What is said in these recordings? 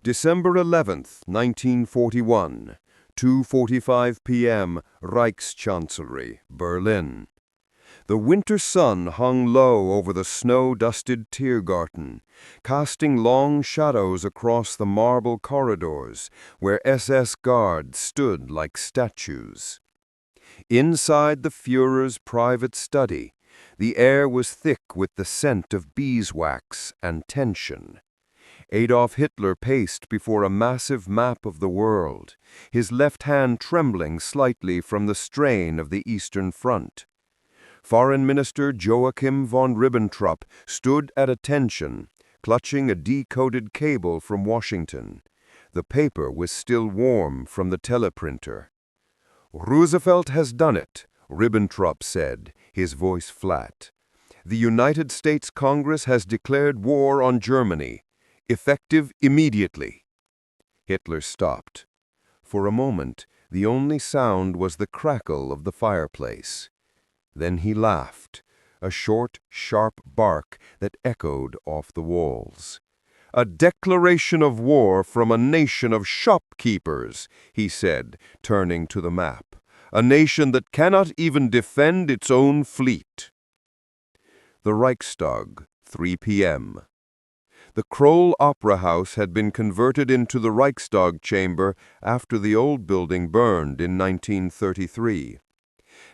December 11th, 1941, 2:45 p.m., Reichschancellery, Berlin. The winter sun hung low over the snow-dusted Tiergarten, casting long shadows across the marble corridors where SS guards stood like statues. Inside the Führer's private study, the air was thick with the scent of beeswax and tension. Adolf Hitler paced before a massive map of the world, his left hand trembling slightly from the strain of the Eastern Front. Foreign Minister Joachim von Ribbentrop stood at attention, clutching a decoded cable from Washington. The paper was still warm from the teleprinter. "Roosevelt has done it," Ribbentrop said, his voice flat. "The United States Congress has declared war on Germany. Effective immediately." Hitler stopped. For a moment, the only sound was the crackle of the fireplace. Then he laughed, a short, sharp bark that echoed off the walls. "A declaration of war from a nation of shopkeepers," he said, turning to the map. "A nation that cannot even defend its own fleet." The Reichstag, 3 p.m. The Kroll Opera House had been converted into the Reichstag chamber after the old building burned in 1933.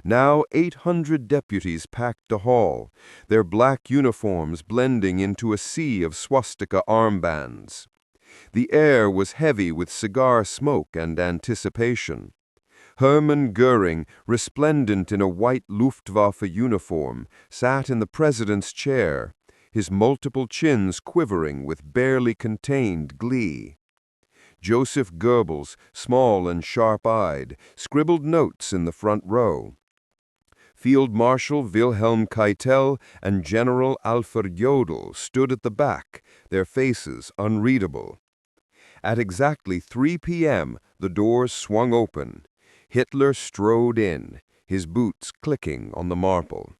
Now 800 deputies packed the hall, their black uniforms blending into a sea of swastika armbands. The air was heavy with cigar smoke and anticipation. Hermann Göring, resplendent in a white Luftwaffe uniform, sat in the president's chair, his multiple chins quivering with barely contained glee. Joseph Goebbels, small and sharp-eyed, scribbled notes in the front row. Field Marshal Wilhelm Keitel and General Alfred Jodl stood at the back, their faces unreadable. At exactly 3 p.m., the doors swung open. Hitler strode in, his boots clicking on the marble.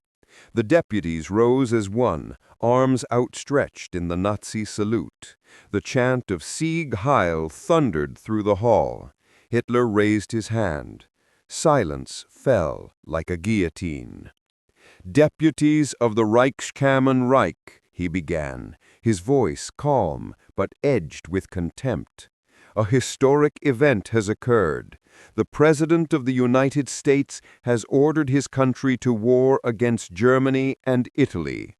The deputies rose as one, arms outstretched in the Nazi salute. The chant of Sieg Heil thundered through the hall. Hitler raised his hand. Silence fell like a guillotine. "Deputies of the Reichskammer Reich," he began, his voice calm but edged with contempt. "A historic event has occurred. The President of the United States has ordered his country to war against Germany and Italy."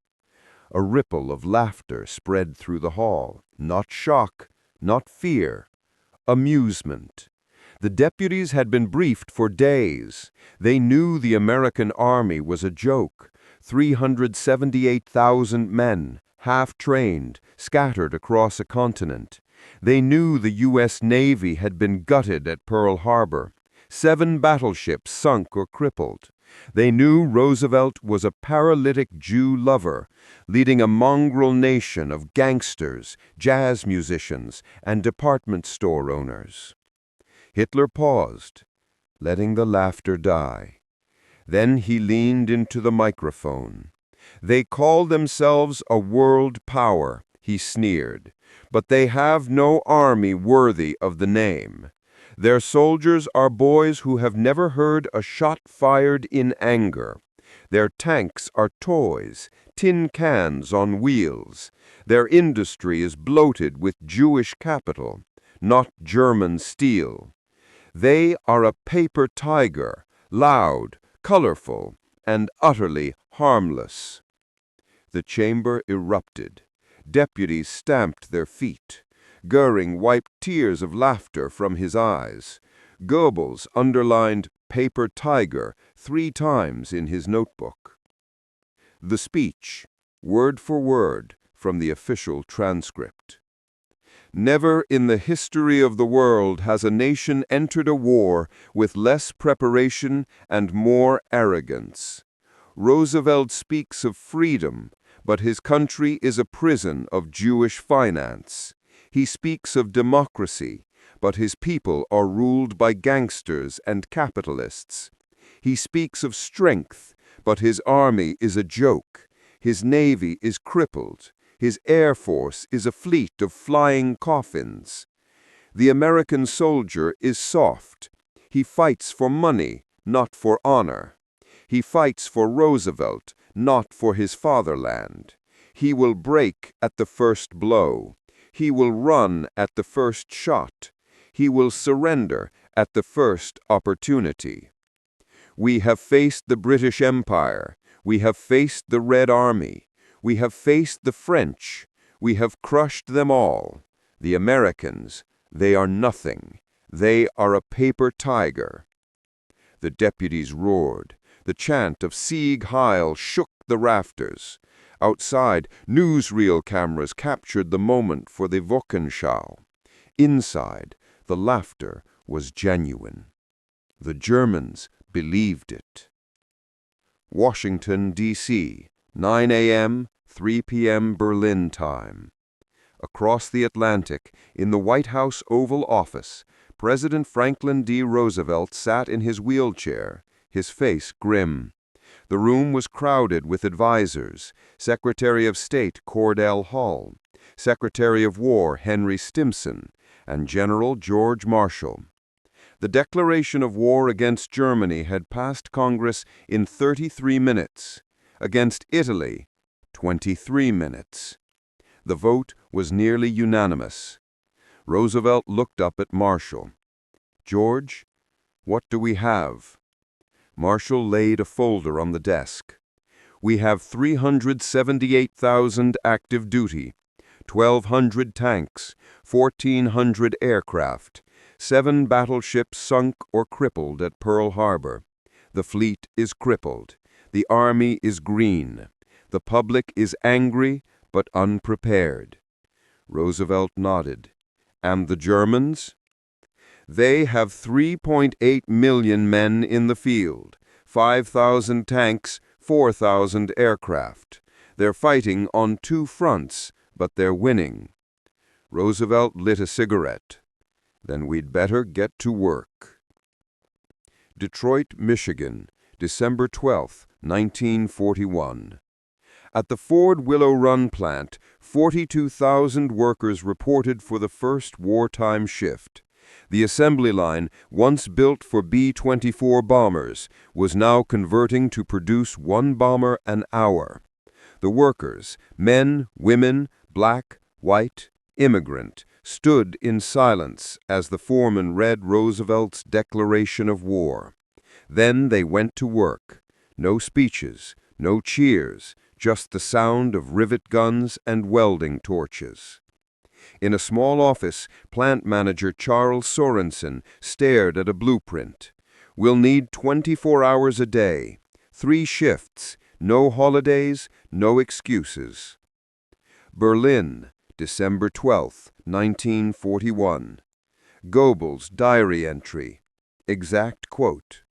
A ripple of laughter spread through the hall. Not shock, not fear. Amusement. The deputies had been briefed for days. They knew the American army was a joke. 378,000 men, half-trained, scattered across a continent. They knew the U.S. Navy had been gutted at Pearl Harbor. 7 battleships sunk or crippled. They knew Roosevelt was a paralytic Jew lover, leading a mongrel nation of gangsters, jazz musicians, and department store owners. Hitler paused, letting the laughter die. Then he leaned into the microphone. "They call themselves a world power," he sneered, "but they have no army worthy of the name. Their soldiers are boys who have never heard a shot fired in anger. Their tanks are toys, tin cans on wheels. Their industry is bloated with Jewish capital, not German steel. They are a paper tiger, loud, colorful, and utterly harmless." The chamber erupted. Deputies stamped their feet. Göring wiped tears of laughter from his eyes. Goebbels underlined "paper tiger" 3 times in his notebook. The speech, word for word, from the official transcript. "Never in the history of the world has a nation entered a war with less preparation and more arrogance. Roosevelt speaks of freedom, but his country is a prison of Jewish finance. He speaks of democracy, but his people are ruled by gangsters and capitalists. He speaks of strength, but his army is a joke. His navy is crippled. His air force is a fleet of flying coffins. The American soldier is soft. He fights for money, not for honor. He fights for Roosevelt, not for his fatherland. He will break at the first blow. He will run at the first shot. He will surrender at the first opportunity. We have faced the British Empire. We have faced the Red Army. We have faced the French. We have crushed them all. The Americans, they are nothing. They are a paper tiger. The deputies roared. The chant of Sieg Heil shook the rafters. Outside, newsreel cameras captured the moment for the Wochenschau. Inside, the laughter was genuine. The Germans believed it. Washington, D.C., 9 a.m., 3 p.m. Berlin time. Across the Atlantic, in the White House Oval Office, President Franklin D. Roosevelt sat in his wheelchair, his face grim. The room was crowded with advisers: Secretary of State Cordell Hull, Secretary of War Henry Stimson, and General George Marshall. The declaration of war against Germany had passed Congress in 33 minutes, against Italy, 23 minutes. The vote was nearly unanimous. Roosevelt looked up at Marshall. "George, what do we have?" Marshall laid a folder on the desk. "We have 378,000 active duty, 1,200 tanks, 1,400 aircraft, 7 battleships sunk or crippled at Pearl Harbor. The fleet is crippled. The army is green. The public is angry but unprepared." Roosevelt nodded. "And the Germans?" "They have 3.8 million men in the field, 5,000 tanks, 4,000 aircraft. They're fighting on 2 fronts, but they're winning." Roosevelt lit a cigarette. "Then we'd better get to work." Detroit, Michigan, December 12, 1941. At the Ford Willow Run plant, 42,000 workers reported for the first wartime shift. The assembly line, once built for B-24 bombers, was now converting to produce 1 bomber an hour. The workers, men, women, black, white, immigrant, stood in silence as the foreman read Roosevelt's declaration of war. Then they went to work. No speeches, no cheers, just the sound of rivet guns and welding torches. In a small office, plant manager Charles Sorensen stared at a blueprint. "We'll need 24 hours a day, 3 shifts, no holidays, no excuses." Berlin, December 12, 1941. Goebbels' diary entry. Exact quote.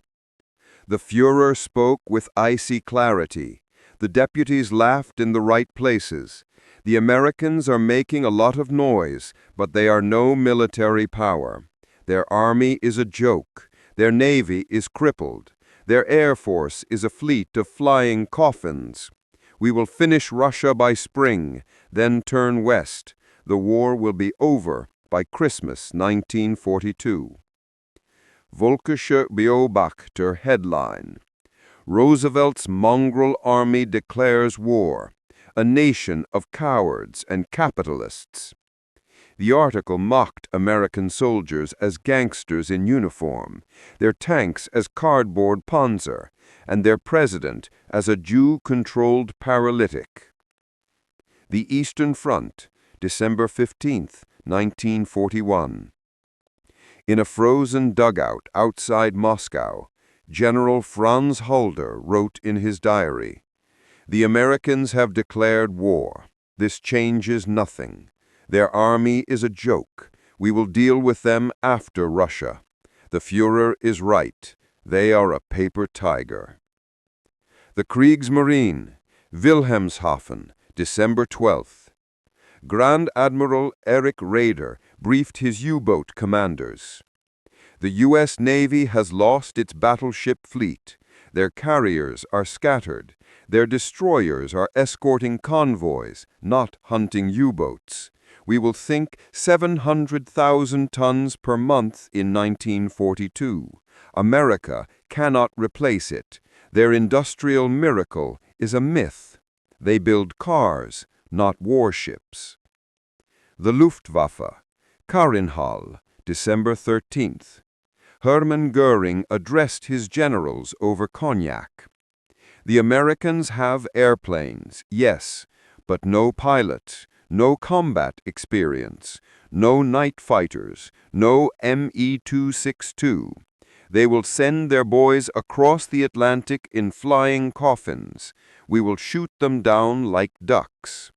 "The Führer spoke with icy clarity. The deputies laughed in the right places. The Americans are making a lot of noise, but they are no military power. Their army is a joke. Their navy is crippled. Their air force is a fleet of flying coffins. We will finish Russia by spring, then turn west. The war will be over by Christmas 1942. Volkische Beobachter headline. Roosevelt's mongrel army declares war. A nation of cowards and capitalists. The article mocked American soldiers as gangsters in uniform, their tanks as cardboard Panzer, and their president as a Jew-controlled paralytic. The Eastern Front, December 15, 1941. In a frozen dugout outside Moscow, General Franz Halder wrote in his diary, "The Americans have declared war. This changes nothing. Their army is a joke. We will deal with them after Russia. The Führer is right. They are a paper tiger." The Kriegsmarine, Wilhelmshaven, December 12th. Grand Admiral Erich Raeder briefed his U-boat commanders. "The U.S. Navy has lost its battleship fleet. Their carriers are scattered. Their destroyers are escorting convoys, not hunting U-boats. We will think 700,000 tons per month in 1942. America cannot replace it. Their industrial miracle is a myth. They build cars, not warships. The Luftwaffe, Karinhal, December 13th. Hermann Goering addressed his generals over cognac. The Americans have airplanes, yes, but no pilot, no combat experience, no night fighters, no Me-262. They will send their boys across the Atlantic in flying coffins. We will shoot them down like ducks.